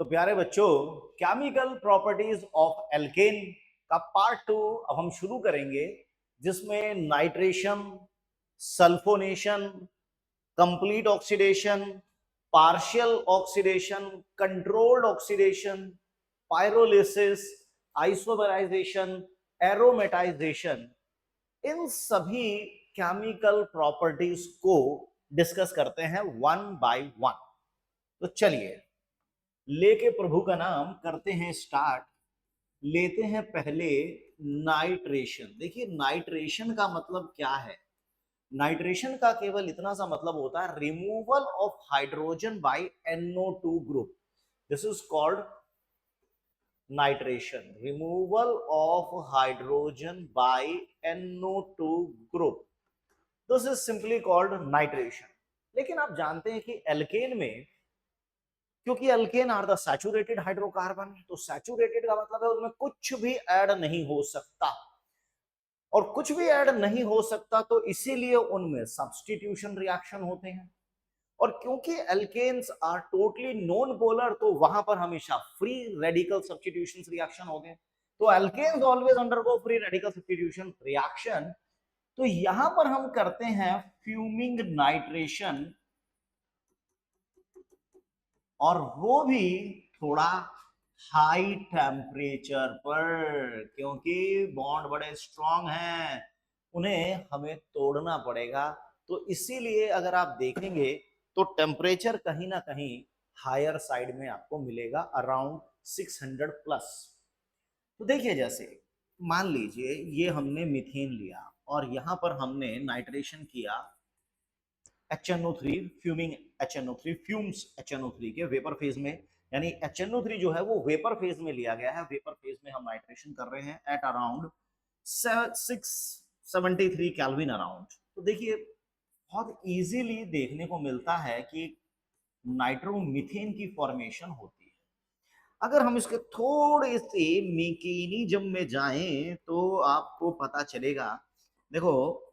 तो प्यारे बच्चों, केमिकल प्रॉपर्टीज ऑफ एल्केन का पार्ट 2 अब हम शुरू करेंगे, जिसमें nitration, sulphonation, complete oxidation, partial oxidation, controlled oxidation, pyrolysis, isomerisation, aromatisation, इन सभी केमिकल प्रॉपर्टीज को डिस्कस करते हैं वन बाय वन। तो चलिए, लेके प्रभु का नाम करते हैं स्टार्ट। लेते हैं पहले नाइट्रेशन। देखिए, नाइट्रेशन का मतलब क्या है? नाइट्रेशन का केवल इतना सा मतलब होता है removal of hydrogen by NO2 group. This is called nitration, removal of hydrogen by NO2 group. This is simply called nitration. लेकिन आप जानते हैं कि एल्केन में, क्योंकि alkane are the saturated hydrocarbon, तो सैचुरेटेड का मतलब है उनमें कुछ भी ऐड नहीं हो सकता, और कुछ भी ऐड नहीं हो सकता तो इसीलिए उनमें सब्स्टिट्यूशन रिएक्शन होते हैं। और क्योंकि alkanes are totally non polar, तो वहां पर हमेशा फ्री रेडिकल सब्स्टिट्यूशन रिएक्शन होते हैं। तो alkanes always undergo free radical substitution reaction. तो यहां पर हम करते हैं फ्यूमिंग नाइट्रेशन, और वो भी थोड़ा हाई टेम्परेचर पर, क्योंकि बॉन्ड बड़े स्ट्रांग हैं, उन्हें हमें तोड़ना पड़ेगा। तो इसीलिए अगर आप देखेंगे तो टेम्परेचर कहीं ना कहीं हायर साइड में आपको मिलेगा, अराउंड 600 प्लस। तो देखिए, जैसे मान लीजिए ये हमने मीथेन लिया और यहां पर हमने नाइट्रेशन किया HNO3, fuming HNO3, fumes HNO3 के वेपर फेज में, यानी HNO3 जो है वो वेपर फेज में लिया गया है। वेपर फेज में हम नाइट्रेशन कर रहे हैं एट अराउंड 673 केल्विन अराउंड। तो देखिए, बहुत इजीली देखने को मिलता है कि नाइट्रोमीथेन की फॉर्मेशन होती है। अगर हम इसके थोड़े से मैकेनिज्म में जाएं तो आपको पता चलेगा। देखो,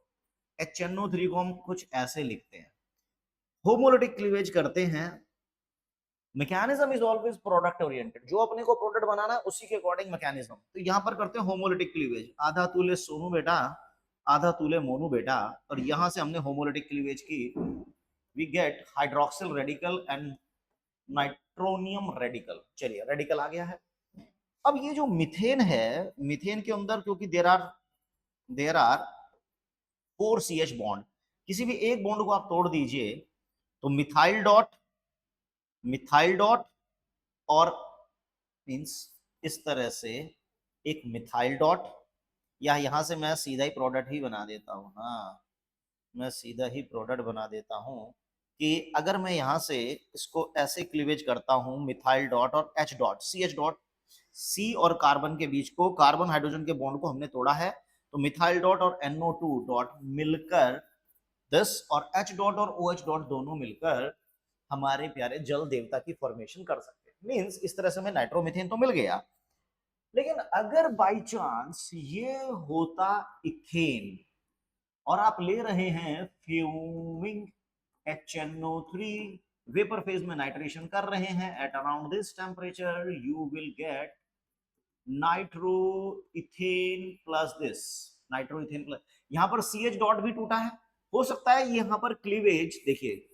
HNO3 को हम कुछ ऐसे लिखते हैं, होमोलिटिक क्लीवेज करते हैं। Mechanism is always product oriented, जो अपने को प्रोडक्ट बनाना है उसी के अकॉर्डिंग मैकेनिज्म। तो यहां पर करते हैं होमोलिटिक क्लीवेज, आधा तूले सोनू बेटा, आधा तूले मोनू बेटा, और यहां से हमने होमोलिटिक क्लीवेज की। We get hydroxyl radical and nitronium radical. चलिए, रेडिकल आ गया है। अब ये जो मीथेन है, मीथेन के अंदर क्योंकि देर आर 4 CH बॉन्ड, किसी भी एक बॉन्ड को आप तोड़ दीजिए तो मिथाइल डॉट और मीन्स इस तरह से एक मिथाइल डॉट, या यहां से मैं सीधा ही प्रोडक्ट ही बना देता हूं। हाँ, मैं सीधा ही प्रोडक्ट बना देता हूं कि अगर मैं यहां से इसको ऐसे क्लीवेज करता हूं, मिथाइल डॉट और H dot, CH dot, C और कार्बन के बीच को, कार्बन हाइड्रोजन के बॉन्ड को हमने तोड़ा है, तो मिथाइल डॉट और NO2 डॉट मिलकर 10 और H डॉट और OH डॉट दोनों मिलकर हमारे प्यारे जल देवता की फॉर्मेशन कर सकते हैं। मींस इस तरह से हमें नाइट्रोमीथेन तो मिल गया। लेकिन अगर बाई चांस ये होता इथेन, और आप ले रहे हैं फ्यूमिंग HNO3, वेपर फेज में नाइट्रेशन कर रहे हैं at around this temperature, you will get nitro ethane plus this, nitro ethane plus. यहां पर CH डॉट भी टूटा है, हो सकता है यहां पर क्लीवेज, देखिए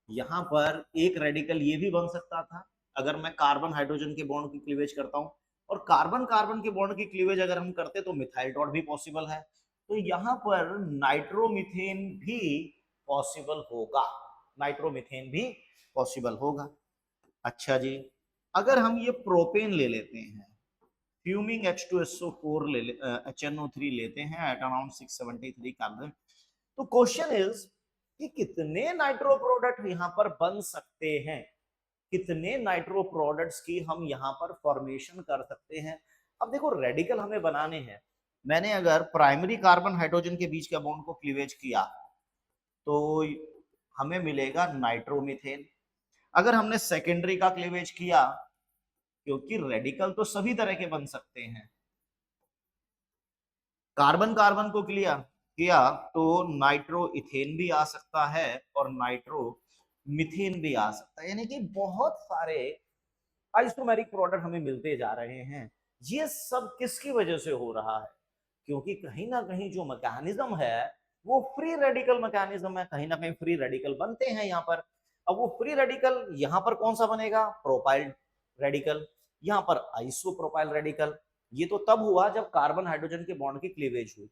यहां पर एक रेडिकल ये भी बन सकता था अगर मैं कार्बन हाइड्रोजन के बॉन्ड की क्लीवेज करता हूं, और कार्बन कार्बन के बॉन्ड की क्लीवेज अगर हम करते तो मिथाइल डॉट भी पॉसिबल है। तो यहां पर नाइट्रोमीथेन भी पॉसिबल होगा, नाइट्रोमीथेन भी पॉसिबल होगा। अच्छा जी, अगर हम ये प्रोपेन ले लेते हैं, फ्यूमिंग H2SO4 HNO3 लेते हैं एट अराउंड 673 केल्विन, तो क्वेश्चन इज कि कितने नाइट्रो प्रोडक्ट यहां पर बन सकते हैं, कितने नाइट्रो प्रोडक्ट्स की हम यहां पर फॉर्मेशन कर सकते हैं। अब देखो, रेडिकल हमें बनाने हैं। मैंने अगर प्राइमरी कार्बन हाइड्रोजन के बीच के बॉन्ड को क्लीवेज किया तो हमें मिलेगा नाइट्रोमीथेन। अगर हमने सेकेंडरी का क्लीवेज किया, क्योंकि रेडिकल तो सभी तरह के बन सकते हैं, कार्बन कार्बन को किया तो नाइट्रो इथेन भी आ सकता है और नाइट्रो मीथेन भी आ सकता है, यानी कि बहुत सारे आइसोमेरिक प्रोडक्ट हमें मिलते जा रहे हैं। ये सब किसकी वजह से हो रहा है? क्योंकि कहीं ना कहीं जो मैकेनिज्म है वो फ्री रेडिकल मैकेनिज्म है, कहीं ना कहीं फ्री रेडिकल बनते हैं यहाँ पर। अब वो फ्री रेडिकल यहाँ पर कौन सा बनेगा? प्रोपाइल रेडिकल, यहाँ पर आइसोप्रोपाइल रेडिकल। ये तो तब हुआ जब कार्बन हाइड्रोजन के बॉन्ड की क्लीवेज हुई,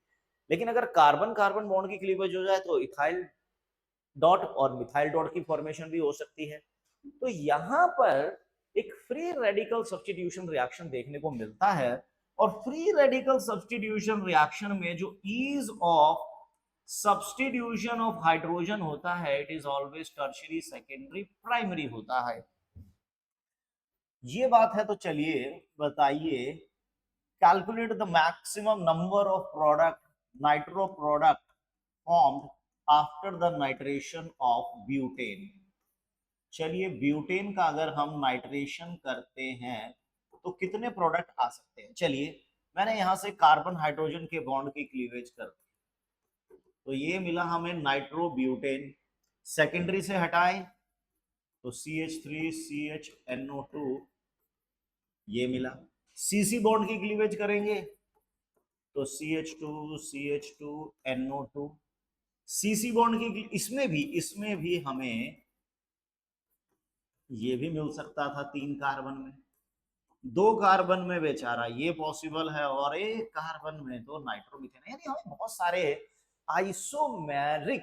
लेकिन अगर कार्बन कार्बन बॉन्ड की क्लीवेज हो जाए तो इथाइल डॉट और मिथाइल डॉट की फॉर्मेशन भी हो सकती है। तो यहां पर एक फ्री रेडिकल सब्स्टिट्यूशन रिएक्शन देखने को मिलता है, और फ्री रेडिकल सब्स्टिट्यूशन रिएक्शन में जो ease of substitution of hydrogen होता है it is always tertiary secondary primary होता है। ये बात है, तो चलिए बताइए, calculate the maximum number of product nitro product formed after the nitration of butane. चलिए ब्यूटेन का अगर हम नाइट्रेशन करते हैं तो कितने प्रोडक्ट आ सकते हैं? चलिए मैंने यहां से कार्बन हाइड्रोजन के बॉन्ड की क्लीवेज कर दी, तो ये मिला हमें नाइट्रो ब्यूटेन। सेकेंडरी से हटाए तो CH3CHNO2 ये मिला। CC बॉन्ड की क्लीवेज करेंगे तो CH2CH2NO2। CC बॉन्ड की इसमें भी हमें ये भी मिल सकता था 3 कार्बन में, 2 कार्बन में बेचारा ये पॉसिबल है, और 1 कार्बन में तो नाइट्रोमीथेन। यानी हमें बहुत सारे आइसोमेरिक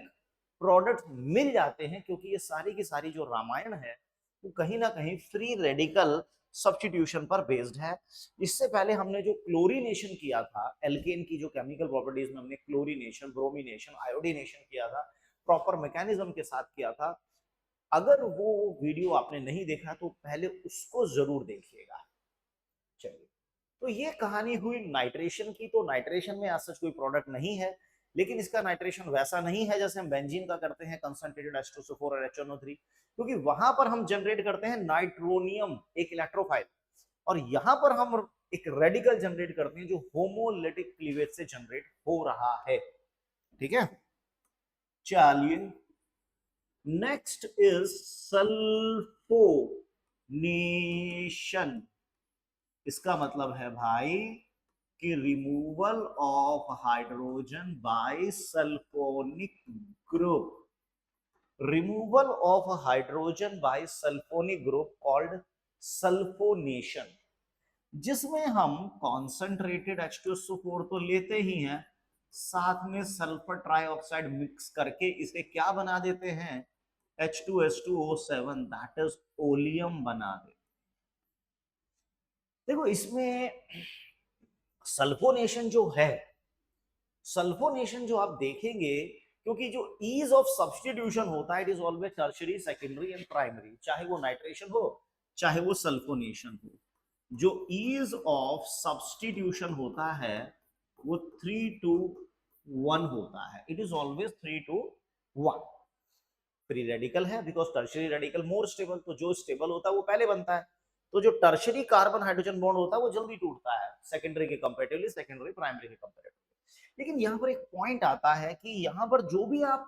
प्रोडक्ट मिल जाते हैं, क्योंकि ये सारी की सारी जो रामायण है वो कहीं ना कहीं फ्री रेडिकल सब्स्टिट्यूशन पर बेस्ड है। इससे पहले हमने जो क्लोरीनेशन किया था, एल्केन की जो केमिकल प्रॉपर्टीज में हमने क्लोरीनेशन, ब्रोमिनेशन, आयोडीनेशन किया था, प्रॉपर मैकेनिज्म के साथ किया था। अगर वो वीडियो आपने नहीं देखा तो पहले उसको जरूर देखिएगा। चलिए, तो ये कहानी हुई नाइट्रेशन की। तो नाइट्रेशन में आज सच कोई प्रोडक्ट नहीं है, लेकिन इसका नाइट्रेशन वैसा नहीं है जैसे हम बेंजीन का करते हैं, कंसंट्रेटेड H2SO4 और HNO3, क्योंकि वहां पर हम जनरेट करते हैं नाइट्रोनियम, एक इलेक्ट्रोफाइल, और यहां पर हम एक रेडिकल जनरेट करते हैं जो होमोलिटिक क्लीवेज से जनरेट हो रहा है। ठीक है, चलिए नेक्स्ट इज सल्फोनेशन। इसका मतलब है भाई कि removal of hydrogen bye sulphonic group. Removal of hydrogen bye sulphonic group called sulphonation, जिसमें हम कॉन्सेंट्रेटेड H2SO4 तो लेते ही हैं, साथ में सल्फर ट्राइऑक्साइड मिक्स करके इसे क्या बना देते हैं? H2S2O7, दैट इज ओलियम बना देते। देखो इसमें सल्फोनेशन जो है, सल्फोनेशन जो आप देखेंगे, क्योंकि जो ईज ऑफ सब्स्टिट्यूशन होता है it is always tertiary, secondary and primary, चाहे वो नाइट्रेशन हो चाहे वो सल्फोनेशन हो। जो ईज ऑफ सब्स्टिट्यूशन होता है वो 3 to 1 होता है, it is always 3 to 1। Free radical है because tertiary radical more stable, तो जो स्टेबल होता है वो पहले बनता है, तो जो टर्शियरी कार्बन हाइड्रोजन बॉन्ड होता है वो जल्दी टूटता है सेकेंडरी के कंपैरेटिवली, सेकेंडरी प्राइमरी के कंपैरेटिवली। लेकिन यहाँ पर एक पॉइंट आता है कि यहाँ पर जो भी आप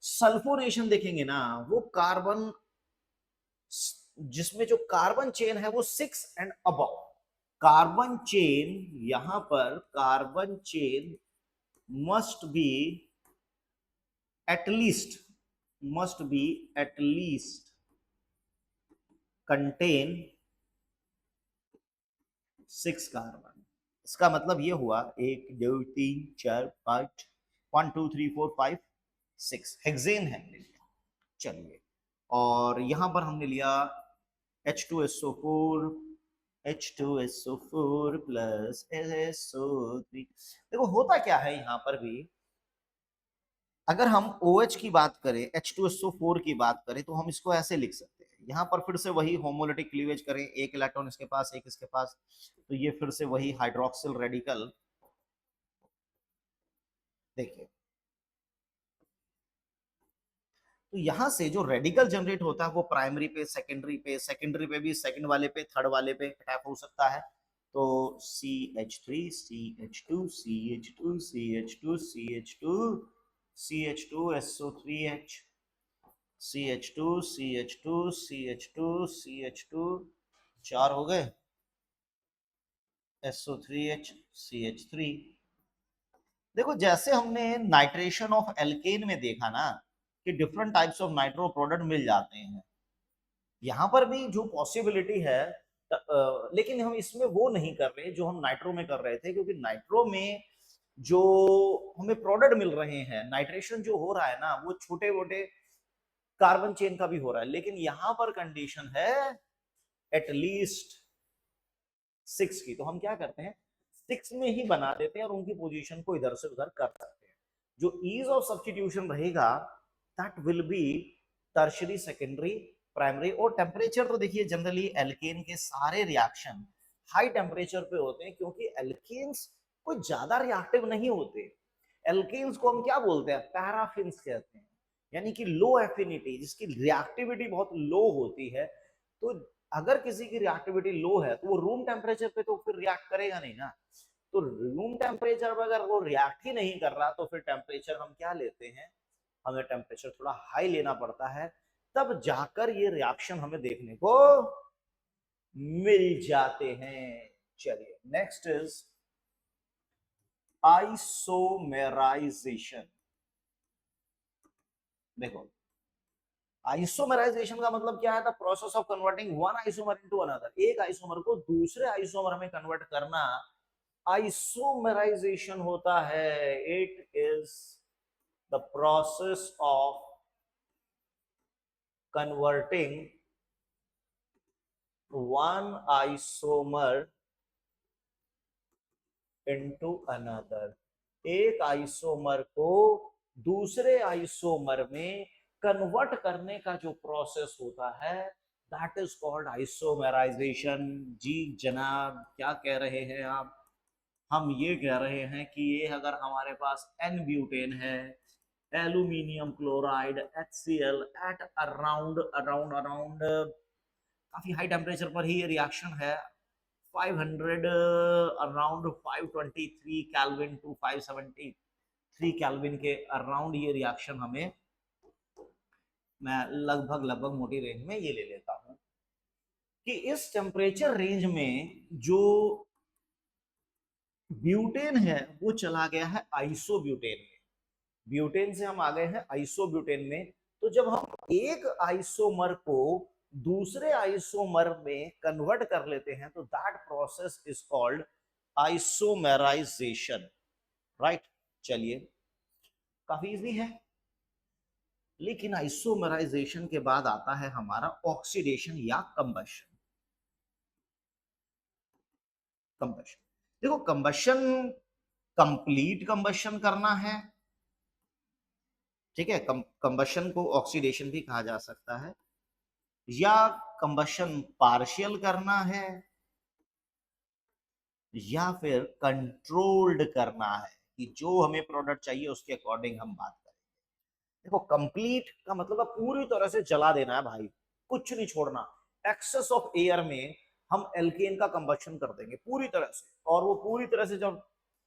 सल्फोनेशन देखेंगे ना, वो कार्बन, जिसमें जो कार्बन चेन है वो 6 एंड अबव, कार्बन चेन, यहां पर carbon chain must be at least contain 6 carbon. इसका मतलब ये हुआ 1 2 3 4 5, 1 2 3 4 5 6 हेक्सेन है। चलिए, और यहां पर हमने लिया H2SO4 plus SO3। देखो होता क्या है यहाँ पर भी, अगर हम OH की बात करें, H2SO4 की बात करें, तो हम इसको ऐसे लिख सकते हैं। यहाँ पर फिर से वही होमोलिटिक क्लीवेज करें, एक इलेक्ट्रॉन इसके पास, एक इसके पास, तो ये फिर से वही हाइड्रोक्सिल रेडिकल। देखिए, तो यहां से जो रेडिकल जनरेट होता है वो प्राइमरी पे, सेकेंडरी पे भी, सेकंड वाले पे, थर्ड वाले पे अटैक हो सकता है। तो CH3 CH2 CH2 CH2 CH2 CH2 SO3H CH2 CH2 CH2 CH2 4 हो गए, SO3H CH3। देखो जैसे हमने नाइट्रेशन ऑफ एल्केन में देखा ना कि different types of nitro product मिल जाते हैं, यहां पर भी जो पॉसिबिलिटी है लेकिन हम इसमें वो नहीं कर रहे जो हम नाइट्रो में कर रहे थे, क्योंकि नाइट्रो में जो हमें प्रोडक्ट मिल रहे हैं, नाइट्रेशन जो हो रहा है ना वो छोटे मोटे कार्बन चेन का भी हो रहा है, लेकिन यहां पर कंडीशन है एटलीस्ट 6 की, तो हम क्या करते हैं 6 में ही बना देते हैं और उनकी पोजीशन को इधर से उधर कर सकते हैं। जो ईज ऑफ सब्स्टिट्यूशन रहेगा that will be tertiary, secondary, primary. और टेम्परेचर तो देखिए जनरली एल्केन के सारे रिएक्शन हाई टेम्परेचर पे होते हैं, क्योंकि एल्केन्स कोई ज्यादा रिएक्टिव नहीं होते। एल्केन्स को हम क्या बोलते हैं, पैराफिन्स कहते हैं, यानी कि लो एफिनिटी, जिसकी रिएक्टिविटी बहुत लो होती है। तो अगर किसी की रिएक्टिविटी लो है तो वो रूम टेम्परेचर पे तो फिर रिएक्ट करेगा नहीं ना। तो रूम टेम्परेचर पर अगर वो रिएक्ट ही नहीं कर रहा तो फिर टेम्परेचर हम क्या लेते हैं, हमें टेम्परेचर थोड़ा हाई लेना पड़ता है, तब जाकर ये रिएक्शन हमें देखने को मिल जाते हैं। चलिए नेक्स्ट इज आइसोमेराइजेशन। देखो आइसोमराइजेशन का मतलब क्या है, the process of converting one isomer into another, एक आइसोमर को दूसरे आइसोमर में कन्वर्ट करना आइसोमराइजेशन होता है। It is the process of converting one isomer into another, एक आइसोमर को दूसरे आइसोमर में कन्वर्ट करने का जो प्रोसेस होता है दैट इज कॉल्ड आइसोमेराइजेशन। जी जनाब क्या कह रहे हैं आप, हम ये कह रहे हैं कि ये अगर हमारे पास एन ब्यूटेन है, aluminium chloride HCl at around around around काफी हाई टेम्परेचर पर ही ये रिएक्शन है, 500 अराउंड 523 केल्विन टू 573 केल्विन के अराउंड ये रिएक्शन हमें, मैं लगभग लगभग मोटी रेंज में ये ले लेता हूं कि इस टेम्परेचर रेंज में जो ब्यूटेन है वो चला गया है आइसोब्यूटेन में, ब्यूटेन से हम आ गए हैं आइसोब्यूटेन में। तो जब हम एक आइसोमर को दूसरे आइसोमर में कन्वर्ट कर लेते हैं तो that process is called isomerisation, right. चलिए काफी इजी है, लेकिन आइसोमेराइजेशन के बाद आता है हमारा ऑक्सीडेशन या कंबशन। कंबशन देखो कंबशन कंप्लीट कंबशन करना है, ठीक है, कंबशन को ऑक्सीडेशन भी कहा जा सकता है, या कंबशन पार्शियल करना है, या फिर कंट्रोल्ड करना है कि जो हमें प्रोडक्ट चाहिए उसके अकॉर्डिंग हम बात करें। देखो कंप्लीट का मतलब पूरी तरह से जला देना है भाई, कुछ नहीं छोड़ना। एक्सेस ऑफ एयर में हम एल्केन का कंबशन कर देंगे पूरी तरह से, और वो पूरी तरह से जब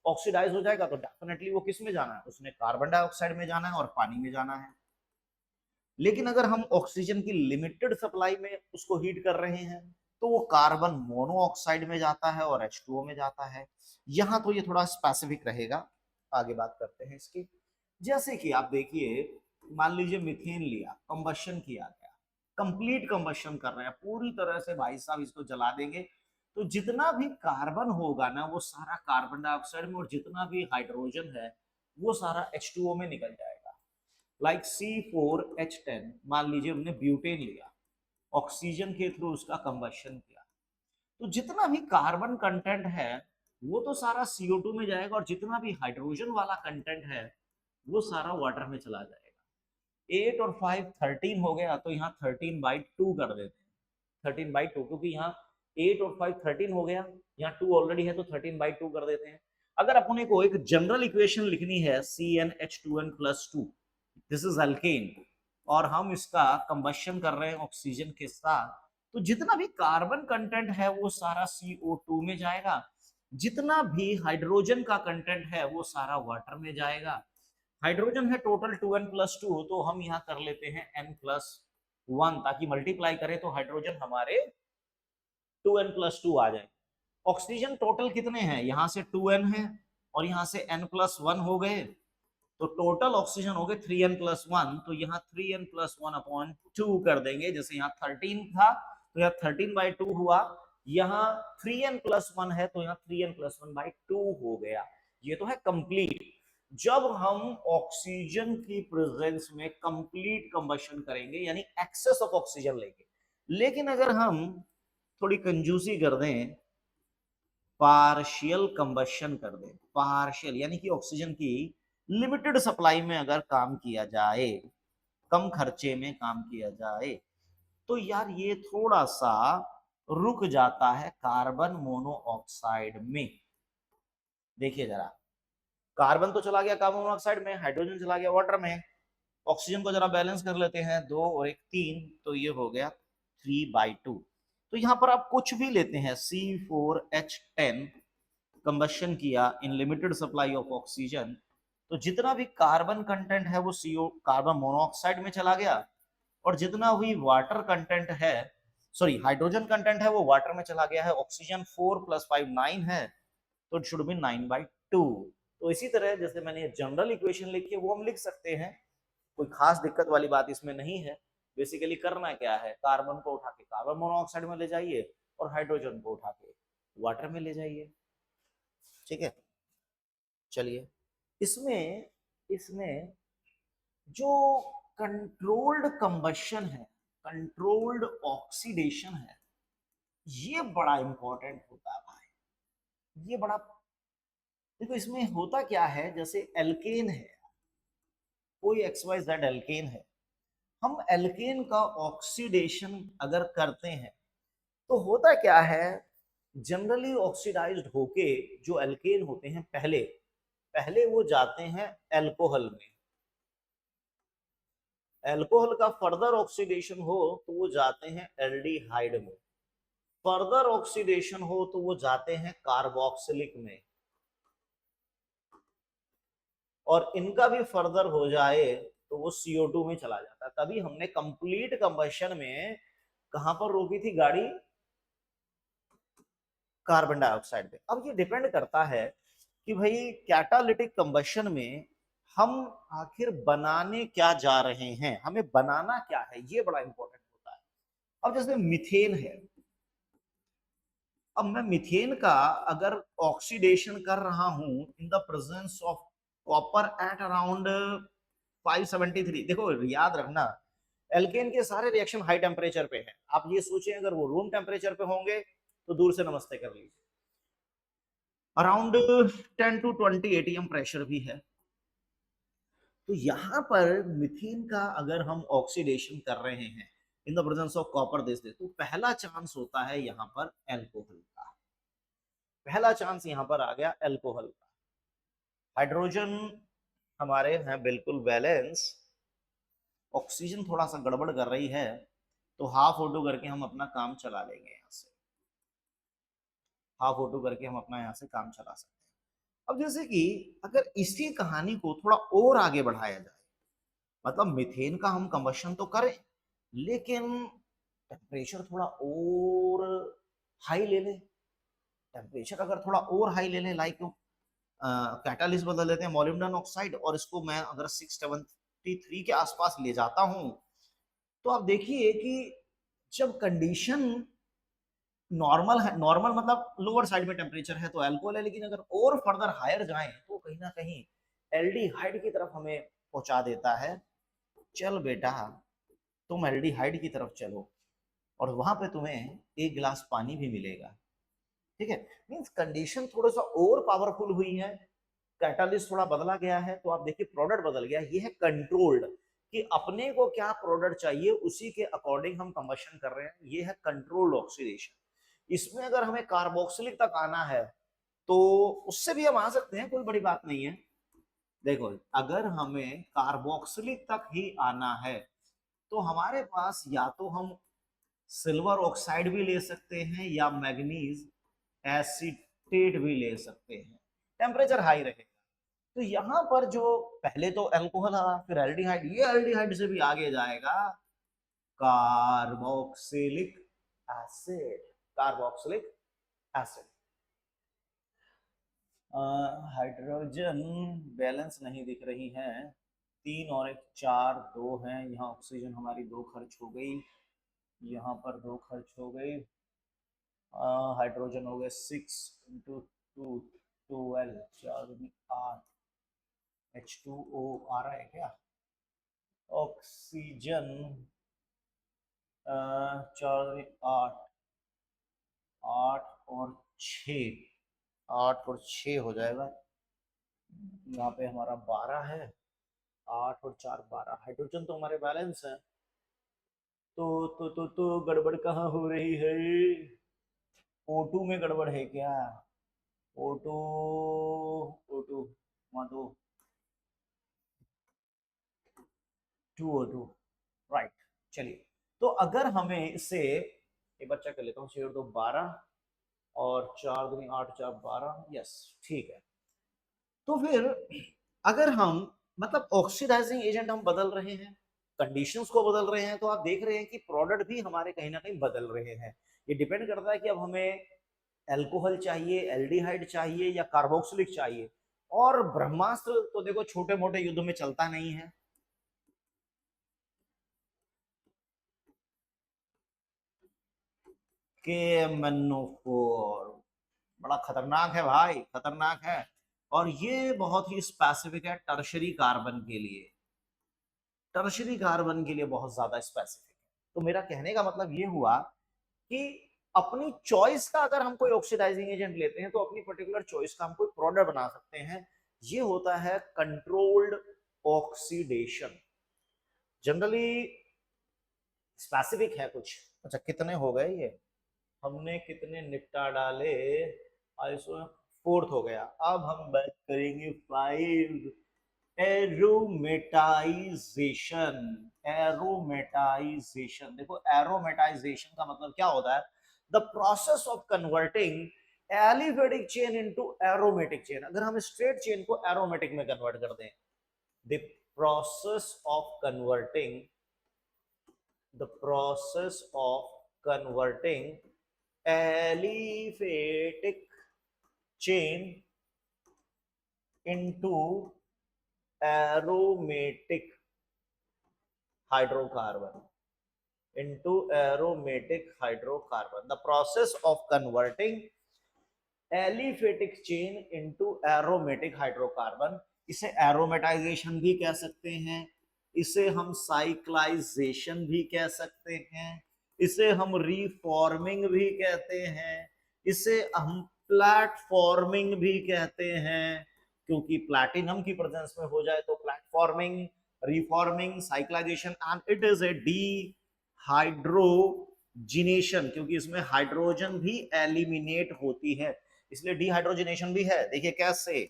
ऑक्सीडाइज हो जाएगा तो डेफिनेटली वो किस में जाना है, उसने कार्बन डाइऑक्साइड में जाना है और पानी में जाना है। लेकिन अगर हम ऑक्सीजन की लिमिटेड सप्लाई में उसको हीट कर रहे हैं तो वो कार्बन मोनोऑक्साइड में जाता है और H2O में जाता है। यहां तो ये थोड़ा स्पेसिफिक रहेगा, आगे बात करते हैं इसकी। जैसे कि आप देखिए, मान लीजिए मीथेन लिया, कंबशन किया गया, कंप्लीट कंबशन कर रहे हैं पूरी तरह से भाई साहब, इसको जला देंगे तो जितना भी कार्बन होगा ना वो सारा कार्बन डाइऑक्साइड में, और जितना भी हाइड्रोजन है वो सारा H2O में निकल जाएगा। लाइक C4H10, मान लीजिए हमने ब्यूटेन लिया, ऑक्सीजन के थ्रू उसका कंबशन किया, तो जितना भी कार्बन कंटेंट है वो तो सारा CO2 में जाएगा, और जितना भी हाइड्रोजन वाला कंटेंट है वो सारा वाटर में चला जाएगा। 8 और 5 13 हो गया, तो यहाँ 13/2 कर देते हैं, 13/2, क्योंकि यहाँ 8 और 5 13 हो गया, यहाँ 2 ऑलरेडी है तो 13/2 कर देते हैं। अगर अपने को एक जनरल इक्वेशन लिखनी है CnH2n+2, दिस इज अल्केन, और हम इसका कंबशन कर रहे हैं ऑक्सीजन के साथ, तो जितना भी कार्बन कंटेंट है वो सारा CO2 में जाएगा, जितना भी हाइड्रोजन का कंटेंट है वो सारा वाटर में जाएगा। हाइड्रोजन है टोटल 2n+2, तो हम यहाँ कर लेते हैं n+1, ताकि मल्टीप्लाई करें तो हाइड्रोजन हमारे 2n+2 आ जाए। ऑक्सीजन टोटल कितने हैं, यहां से 2n है और यहां से n+1 हो गए, तो टोटल ऑक्सीजन हो गए 3n+1, तो यहाँ 3n+1/2 कर देंगे। जैसे यहाँ 13 था तो यहाँ 13/2 हुआ, यहाँ 3n+1 है तो यहाँ 3n+1/2 हो गया। ये तो है कंप्लीट। जब हम ऑक्सीजन की प्रेजेंस में कंप्लीट कंबशन करेंगे यानी एक्सेस ऑफ ऑक्सीजन लेंगे। लेकिन अगर हम थोड़ी कंजूसी कर दें, पार्शियल कंबशन कर दें, पार्शियल यानी कि ऑक्सीजन की लिमिटेड सप्लाई में अगर काम किया जाए, कम खर्चे में काम किया जाए, तो यार ये थोड़ा सा रुक जाता है कार्बन मोनोऑक्साइड में। देखिए जरा, कार्बन तो चला गया कार्बन मोनोऑक्साइड में, हाइड्रोजन चला गया वाटर में, ऑक्सीजन को जरा बैलेंस कर लेते हैं, 2 और 1 3, तो ये हो गया 3/2। तो यहां पर आप कुछ भी लेते हैं, C4H10 कंबशन किया in limited supply of oxygen, तो जितना भी कार्बन कंटेंट है वो CO कार्बन मोनोऑक्साइड में चला गया, और जितना भी वाटर कंटेंट है, सॉरी हाइड्रोजन कंटेंट है, वो वाटर में चला गया है। ऑक्सीजन 4 + 5 9 है, तो इट शुड बी 9/2। तो इसी तरह जैसे मैंने जनरल इक्वेशन लिखी है वो हम लिख सकते हैं, कोई खास दिक्कत वाली बात इसमें नहीं है। बेसिकली करना क्या है, कार्बन को उठा के कार्बन मोनोऑक्साइड में ले जाइए और हाइड्रोजन को उठा के वाटर में ले जाइए। ठीक है, चलिए इसमें इसमें जो कंट्रोल्ड कंबशन है, कंट्रोल्ड ऑक्सीडेशन है, ये बड़ा इंपॉर्टेंट होता है भाई। ये बड़ा, देखो इसमें होता क्या है, जैसे एल्केन है, कोई XYZ एल्केन है, हम एल्केन का ऑक्सीडेशन अगर करते हैं तो होता क्या है, जनरली ऑक्सीडाइज्ड होके जो एल्केन होते हैं पहले पहले वो जाते हैं एल्कोहल में। एल्कोहल का फर्दर ऑक्सीडेशन हो तो वो जाते हैं एल्डिहाइड में, फर्दर ऑक्सीडेशन हो तो वो जाते हैं कार्बोक्सिलिक में, और इनका भी फर्दर हो जाए तो वो CO2 में चला जाता है। तभी हमने कंप्लीट कंबशन में कहां पर रोकी थी गाड़ी, कार्बन डाइऑक्साइड पे। अब ये डिपेंड करता है कि भाई कैटालिटिक कंबशन में हम आखिर बनाने क्या जा रहे हैं, हमें बनाना क्या है, ये बड़ा इंपॉर्टेंट होता है। अब जैसे मीथेन है, अब मैं मीथेन का अगर ऑक्सीडेशन कर रहा हूं in the presence of copper at around 573, देखो याद रखना एल्केन के सारे रिएक्शन हाई टेम्परेचर पे हैं। आप ये सोचें अगर वो रूम टेम्परेचर पे होंगे तो दूर से नमस्ते कर लीजिए। अराउंड 10 to 20 ATM प्रेशर भी है। तो यहां पर मिथेन का अगर हम ऑक्सीडेशन कर रहे हैं in the presence of copper this, तो पहला चांस होता है यहां पर एल्कोहल का, पहला चांस यहां पर आ गया एल्कोहल का। हाइड्रोजन हमारे हैं बिल्कुल बैलेंस, ऑक्सीजन थोड़ा सा गड़बड़ कर रही है, तो हाफ O2 करके हम अपना काम चला लेंगे, यहाँ से हाफ O2 करके हम अपना यहाँ से काम चला सकते हैं। अब जैसे कि अगर इसी कहानी को थोड़ा और आगे बढ़ाया जाए, मतलब मीथेन का हम कंबशन तो करें लेकिन टेम्परेचर थोड़ा और हाई ले लें, टेम्परेचर अगर थोड़ा और हाई ले लें, लाइक कैटालिस्ट बदल लेते हैं मोलिब्डेनम ऑक्साइड, और इसको मैं अगर 673 के आसपास ले जाता हूं, तो आप देखिए कि जब कंडीशन नॉर्मल है, नॉर्मल मतलब लोअर साइड में टेम्परेचर है तो अल्कोहल है, लेकिन अगर और फर्दर हायर जाएं तो कहीं ना कहीं एल्डिहाइड की तरफ हमें पहुंचा देता है। चल बेटा तुम एल्डिहाइड की तरफ चलो और वहां पे तुम्हें एक गिलास पानी भी मिलेगा। ठीक है, मींस कंडीशन थोड़ा सा और पावरफुल हुई है, कैटालिस्ट थोड़ा बदला गया है, तो आप देखिए प्रोडक्ट बदल गया। ये है कंट्रोल्ड, कि अपने को क्या प्रोडक्ट चाहिए उसी के अकॉर्डिंग हम कंबशन कर रहे हैं, ये है कंट्रोल्ड ऑक्सीडेशन। इसमें अगर हमें कार्बोक्सिलिक तक आना है तो उससे भी हम आ सकते हैं, कोई बड़ी बात नहीं है। देखो अगर हमें कार्बोक्सिलिक तक ही आना है तो हमारे पास या तो हम सिल्वर ऑक्साइड भी ले सकते हैं या मैग्नीज एसीटेट भी ले सकते हैं, टेम्परेचर हाई रहेगा। तो यहां पर जो पहले तो अल्कोहल आ, फिर एल्डिहाइड, ये एल्डिहाइड से भी आगे जाएगा carboxylic acid, carboxylic acid. Hydrogen balance नहीं दिख रही है, 3 और 1 4 2 हैं। यहाँ ऑक्सीजन हमारी 2 खर्च हो गई, यहाँ पर 2 खर्च हो गई। हाइड्रोजन हो गए 6 इंटू 2 12 4 8 H2O आ रहा है क्या? ऑक्सीजन 4 8 8 और 6 8 और 6 हो जाएगा। यहाँ पे हमारा 12 है, 8 और 4 12। हाइड्रोजन तो हमारे बैलेंस है, तो गड़बड़ कहाँ हो रही है? O2 में गड़बड़ है क्या? O2 O2 वहाँ तो 2O2 राइट। चलिए, तो अगर हमें इसे एक बार चेक कर लेता हूँ, 6 और 2 12 और 4 दूनी 8 4 12, यस ठीक है। तो फिर अगर हम मतलब ऑक्सीडाइजिंग एजेंट हम बदल रहे हैं, कंडीशंस को बदल रहे हैं, तो आप देख रहे हैं कि प्रोडक्ट भी हमारे कहीं ना कहीं बदल रहे हैं। ये डिपेंड करता है कि अब हमें एल्कोहल चाहिए, एल्डिहाइड चाहिए या कार्बोक्सिलिक चाहिए। और ब्रह्मास्त्र तो देखो छोटे मोटे युद्ध में चलता नहीं है। के मनोफोर बड़ा खतरनाक है भाई, खतरनाक है। और ये बहुत ही स्पेसिफिक है टर्शरी कार्बन के लिए, टर्शरी कार्बन के लिए बहुत ज्यादा स्पेसिफिक है। तो मेरा कहने का मतलब ये हुआ कि अपनी चॉइस का अगर हम कोई ऑक्सीडाइजिंग एजेंट लेते हैं तो अपनी पर्टिकुलर चॉइस का हम कोई प्रोडक्ट बना सकते हैं। ये होता है कंट्रोल्ड ऑक्सीडेशन। जनरली स्पेसिफिक है कुछ। अच्छा कितने हो गए ये, हमने कितने निपटा डाले? आइसो 4th हो गया। अब हम बात करेंगे 5, एरोमेटाइजेशन। एरोमेटाइजेशन, देखो एरोमेटाइजेशन का मतलब क्या होता है? The process of converting aliphatic chain into aromatic chain. अगर हम स्ट्रेट चेन को एरोमेटिक में कन्वर्ट कर दें, the process of converting the process of converting aliphatic chain into aromatic hydrocarbon, the process of converting aliphatic chain into aromatic hydrocarbon। इसे aromatisation भी कह सकते हैं, इसे हम साइक्लाइजेशन भी कह सकते हैं, इसे हम रीफॉर्मिंग भी कहते हैं, इसे हम प्लेटफॉर्मिंग भी कहते हैं। क्योंकि प्लैटिनम की प्रेजेंस में हो जाए तो platforming, reforming, cyclisation. And it is A D hydrogenation, क्योंकि इसमें हाइड्रोजन भी एलिमिनेट होती है, इसलिए डिहाइड्रोजिनेशन भी है। देखिए कैसे,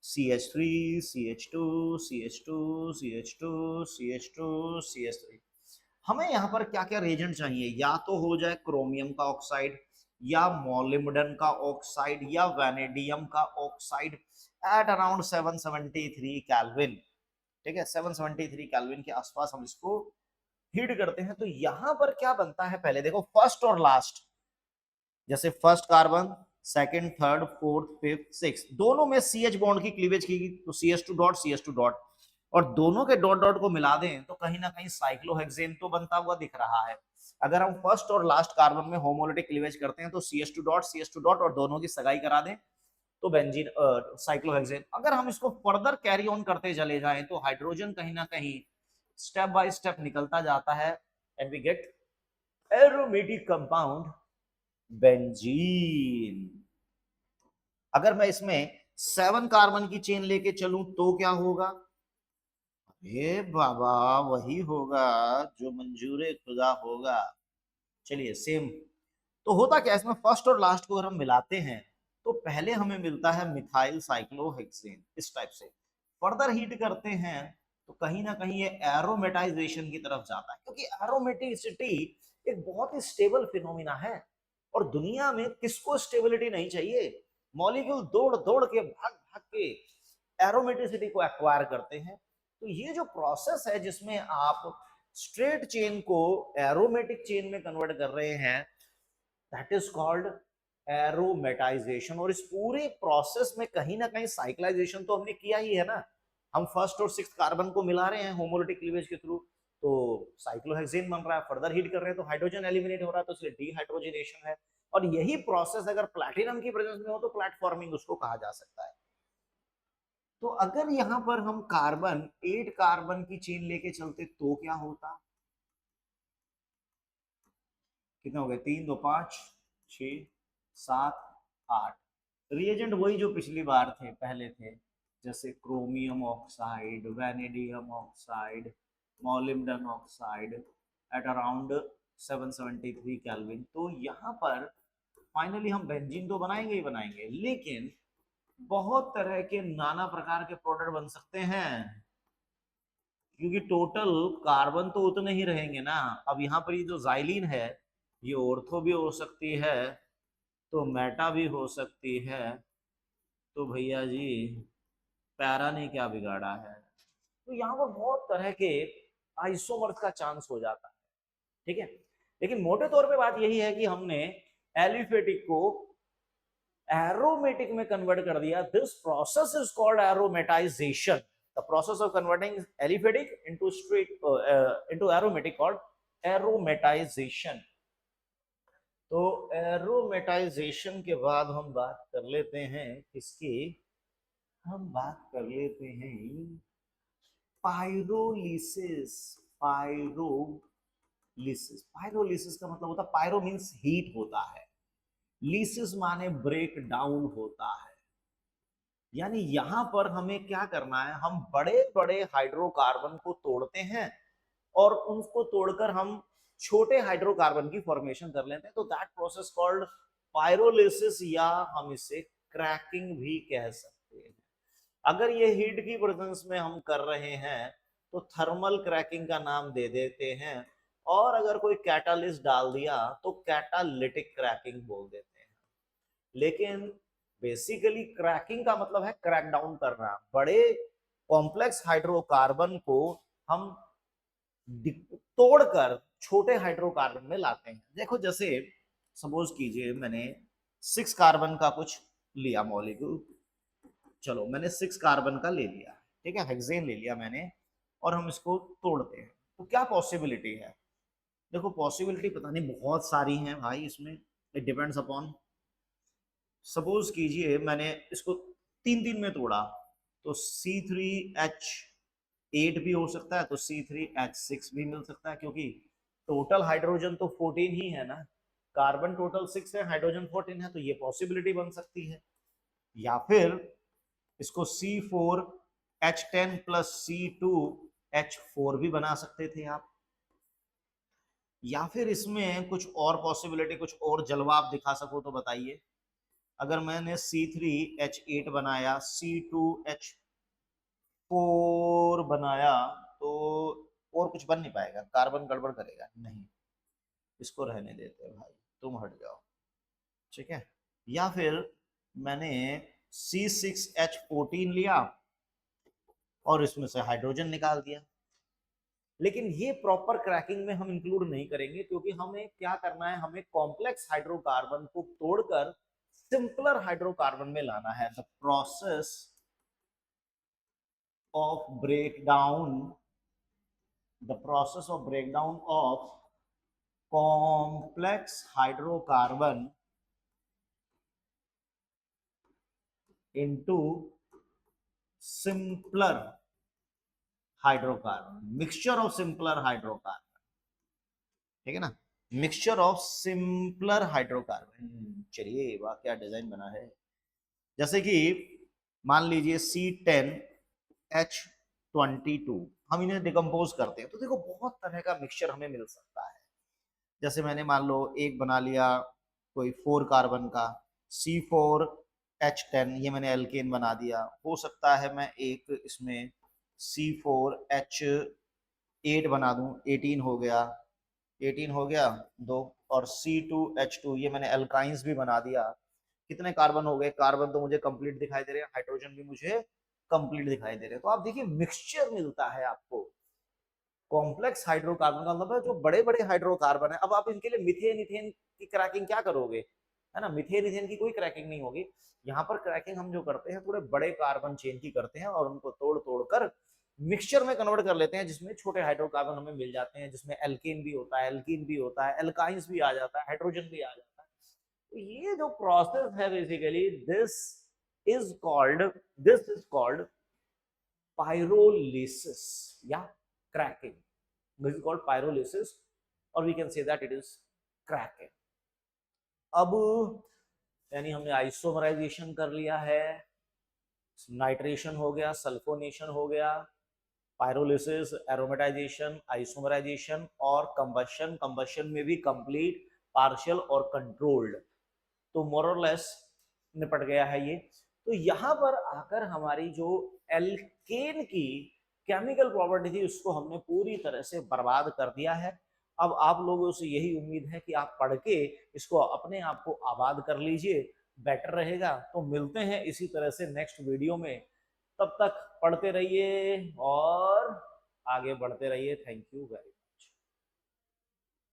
CH3 CH2 CH2 CH2 CH2 CH3। हमें यहाँ पर क्या क्या रेजेंट चाहिए? या तो हो जाए क्रोमियम का ऑक्साइड, या मोलिब्डेनम का ऑक्साइड, या वैनेडियम का ऑक्साइड एट अराउंड 773 केल्विन। ठीक है, 773 केल्विन के आसपास हम इसको हीट करते हैं। तो यहां पर क्या बनता है, पहले देखो फर्स्ट और लास्ट, जैसे first carbon, second, third, fourth, fifth, six, दोनों में CH बॉन्ड की क्लीवेज की तो CH2 डॉट CH2 डॉट, और दोनों के डॉट डॉट को मिला दें तो कहीं ना कहीं साइक्लोहेक्सेन तो बनता हुआ दिख रहा है। अगर हम फर्स्ट और लास्ट कार्बन में होमोलिटिक क्लीवेज करते हैं तो CH2 डॉट CH2 डॉट और दोनों की सगाई करा दें तो बेंजीन साइक्लोहेक्सेन। अगर हम इसको फर्दर कैरी ऑन करते चले जाएं तो हाइड्रोजन कहीं ना कहीं स्टेप बाय स्टेप निकलता जाता है and we get aromatic compound benzene. अगर मैं इसमें 7 कार्बन की चेन लेके चलूं तो क्या होगा? अरे बाबा वही होगा जो मंजूर खुदा होगा। चलिए सेम। तो होता क्या, इसमें फर्स्ट और लास्ट को अगर हम मिलाते हैं तो पहले हमें मिलता है मिथाइल साइक्लोहेक्सेन इस टाइप से। फर्दर हीट करते हैं तो कहीं ना कहीं ये एरोमेटाइजेशन की तरफ जाता है, क्योंकि एरोमेटिसिटी एक बहुत ही स्टेबल फिनोमिना है। और दुनिया में किसको स्टेबिलिटी नहीं चाहिए? मॉलिक्यूल दौड़ दौड़ के भाग भाग के एरोमेटिसिटी को एक्वायर करते हैं। तो ये जो प्रोसेस है जिसमें आप स्ट्रेट चेन को एरोमेटिक चेन में कन्वर्ट कर रहे हैं, दैट इज कॉल्ड एरोमेटाइजेशन। और इस पूरे प्रोसेस में कहीं ना कहीं साइक्लाइजेशन तो हमने किया ही है ना, हम फर्स्ट और सिक्स्थ कार्बन को मिला रहे हैं होमोलिटिक क्लीवेज के थ्रू, तो साइक्लोहेक्सेन बन रहा है, फर्दर हीट कर रहे हैं तो हाइड्रोजन एलिमिनेट हो रहा है, तो इसलिए डीहाइड्रोजनेशन है। और यही प्रोसेस अगर प्लैटिनम की प्रेजेंस में हो तो प्लेटफॉर्मिंग उसको कहा जा सकता है। तो अगर यहां पर हम कार्बन 8 कार्बन की चेन लेके चलते तो क्या होता, कितना हो गया, 3 2 5 6 7 8। रिएजेंट वही जो पिछली बार थे, पहले थे, जैसे chromium oxide, vanadium oxide, molybdenum oxide at around 773 kelvin. तो यहाँ पर फाइनली हम बेंजीन तो बनाएंगे ही बनाएंगे, लेकिन बहुत तरह के नाना प्रकार के प्रोडक्ट बन सकते हैं, क्योंकि टोटल कार्बन तो उतने ही रहेंगे ना। अब यहाँ पर ये जो जाइलिन है, ये ऑर्थो भी हो सकती है, तो मेटा भी हो सकती है, तो भैया जी पैरा ने क्या बिगाड़ा है। तो यहाँ पर बहुत तरह के आइसोमर्स का चांस हो जाता है, ठीक है। लेकिन मोटे तौर पे बात यही है कि हमने एलिफेटिक को एरोमेटिक में कन्वर्ट कर दिया। This process is called aromatisation, the process of converting aliphatic into straight into aromatic called aromatisation. तो एरोमेटाइजेशन के बाद हम बात कर लेते हैं किसकी, हम बात कर लेते हैं पायरोलिसिस। पायरोलिसिस, पायरोलिसिस का मतलब होता है, पायरो मींस हीट होता है, लिसिस माने ब्रेक डाउन होता है। यानी यहां पर हमें क्या करना है, हम बड़े बड़े हाइड्रोकार्बन को तोड़ते हैं और उनको तोड़कर हम छोटे हाइड्रोकार्बन की फॉर्मेशन कर लेते हैं, तो दैट प्रोसेस कॉल्ड पायरोलिसिस, या हम इसे क्रैकिंग भी कह सकते हैं। अगर ये हीट की प्रेजेंस में हम कर रहे हैं तो थर्मल क्रैकिंग का नाम दे देते हैं, और अगर कोई कैटालिस्ट डाल दिया तो कैटालिटिक क्रैकिंग बोल देते हैं। लेकिन बेसिकली क्रैकिंग का मतलब है क्रैक डाउन करना, बड़े कॉम्प्लेक्स हाइड्रोकार्बन को हम तोड़कर छोटे हाइड्रोकार्बन में लाते हैं। देखो जैसे सपोज कीजिए मैंने 6 कार्बन का कुछ लिया मॉलिक्यूल, चलो मैंने 6 कार्बन का ले लिया, ठीक है, हेक्सेन ले लिया मैंने, और हम इसको तोड़ते हैं तो क्या पॉसिबिलिटी है। देखो पॉसिबिलिटी पता नहीं बहुत सारी हैं भाई इसमें, इट डिपेंड्स अपॉन। सपोज कीजिए मैंने इसको 3 में तोड़ा, तो C3H8 भी हो सकता है, तो C3H6 भी मिल सकता है, क्योंकि टोटल हाइड्रोजन तो 14 ही है ना, कार्बन टोटल 6 है, हाइड्रोजन 14 है, तो ये पॉसिबिलिटी बन सकती है। या फिर इसको C4H10 प्लस C2H4 भी बना सकते थे आप। या फिर इसमें कुछ और पॉसिबिलिटी, कुछ और जलवा आप दिखा सको तो बताइए। अगर मैंने C3H8 बनाया, C2H4 बनाया, तो और कुछ बन नहीं पाएगा, कार्बन गड़बड़ करेगा नहीं, इसको रहने देते हैं भाई, तुम हट जाओ, ठीक है। या फिर मैंने C6H14 लिया और इसमें से हाइड्रोजन निकाल दिया, लेकिन ये प्रॉपर क्रैकिंग में हम इंक्लूड नहीं करेंगे, क्योंकि हमें क्या करना है, हमें कॉम्प्लेक्स हाइड्रोकार्बन को तोड़कर सिंपलर हाइड्रोकार्बन में लाना है। The process of breakdown, the process of breakdown of complex hydrocarbon into simpler hydrocarbon, mixture of simpler hydrocarbon, ठीक है ना, मिक्सचर ऑफ सिंपलर हाइड्रोकार्बन। चलिए वाह क्या डिजाइन बना है। जैसे कि मान लीजिए C10H22, हम इन्हें डिकम्पोज करते हैं तो देखो बहुत तरह का मिक्सचर हमें मिल सकता है। जैसे मैंने मान लो एक बना लिया कोई 4 कार्बन का C4H10, ये मैंने एल्केन बना दिया। हो सकता है मैं एक इसमें C4H8 बना दूं, 18 हो गया, 18 हो गया दो, और C2H2 ये मैंने एल्काइंस भी बना दिया। कितने कार्बन हो गए, कार्बन तो मुझे कंप्लीट दिखाई दे रहे हैं, हाइड्रोजन भी मुझे कंप्लीट दिखाई दे रहे हैं। तो आप देखिए मिक्सचर मिलता है आपको, कॉम्प्लेक्स हाइड्रोकार्बन का मतलब है जो बड़े बड़े हाइड्रोकार्बन है। अब आप इनके लिए मीथेन इथेन की क्रैकिंग क्या करोगे, है ना, मीथेन इथेन की कोई क्रैकिंग नहीं होगी। यहाँ पर क्रैकिंग हम जो करते हैं थोड़े बड़े कार्बन चेन की करते हैं और उनको तोड़ तोड़ कर मिक्सचर में कन्वर्ट कर लेते हैं, जिसमें छोटे हाइड्रोकार्बन हमें मिल जाते हैं, जिसमें एल्केन भी होता है, एल्कीन भी होता है, एल्काइंस भी आ जाता है, हाइड्रोजन भी आ जाता है। तो ये जो प्रोसेस है basically this is called pyrolysis या cracking. This is called pyrolysis or we can say that it is cracking. अब यानी हमने आइसोमराइजेशन कर लिया है, नाइट्रेशन हो गया, सल्फोनेशन हो गया, पायरोलिसिस, एरोमेटाइजेशन, आइसोमराइजेशन और कंबशन। कंबशन में भी कंप्लीट, पार्शियल और कंट्रोल्ड। तो मोर और लेस निपट गया है ये। तो यहां पर आकर हमारी जो एल्केन की केमिकल प्रॉपर्टी थी उसको हमने पूरी तरह से बर्बाद कर दिया है। अब आप लोगों से यही उम्मीद है कि आप पढ़ के इसको अपने आप को आबाद कर लीजिए, बेटर रहेगा। तो मिलते हैं इसी तरह से नेक्स्ट वीडियो में, तब तक पढ़ते रहिए और आगे बढ़ते रहिए। Thank you very much.